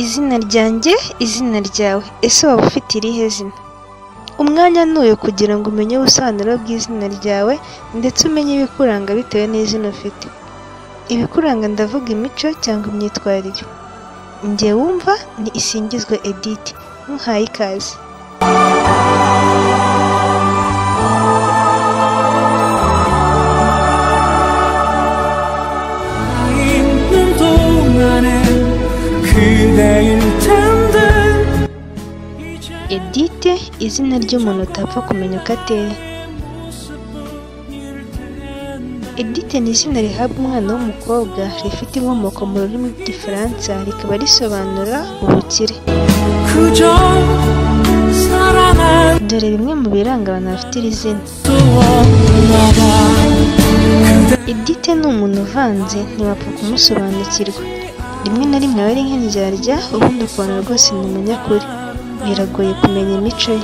Izina ryanjye, izina ryawe, ese waba ufite irihe zina? Umwanya ntuye kugira ngo umenye ubusobanuro bw'izina ryawe ndetse umenye ibikuranga bitewe n'izina ufite. Ibikuranga ndavuga imico cyangwa imyitwarire. Njye wumva ni Isingizwe Edith, nkuhaye ikaze. Edith, izina ry'umuntu utapfa kumenya uko ateye. Edith ni izina rihabwa umwana w'umukobwa rifite inkomoko mu rurimi rw'Igifaransa, rikaba risobanura ubukire. Dore bimwe mu biranga abantu bafite iri zina. Edith ni umuntu uvanze, ntiwapfa kumusobanukirwa. Rimwe na rimwe aba ari nk'indyarya, ubundi ukabona rwose ni umunyakuri. Biragoye kumenya imico ye.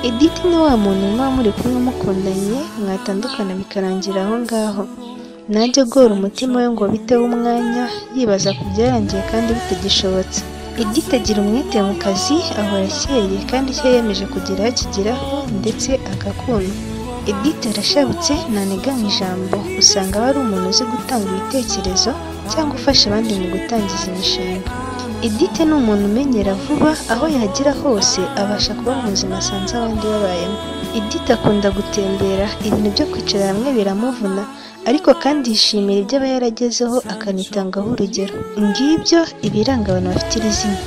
Edith ni wa muntu muba muri kumwe mukundanye, mwatandukana bikarangira aho ngaho. Najya agora umutima we ngo biteho umwanya, yibaza ku byarangiye kandi bitagishobotse. Edith agira umwete mu kazi, ahora akeye kandi icyo yemeje kugira akigeraho ndetse agakunda. Edith arashabutse, ntanega mu ijambo, usanga aba ari umuntu uzi gutanga ibitekerezo cyangwa ufasha abandi mu gutangiza imishinga. Edith ni umuntu umenyera vuba, aho yagera hose abasha kuba mu buzima asanze abandi babayemo. Edith akunda gutembera, ibintu byo kwicara hamwe biramuvuna, ariko kandi yishimira ibyo aba yaragezeho akanitangaho urugero. Ngibyo ibiranga abantu bafite iri zina.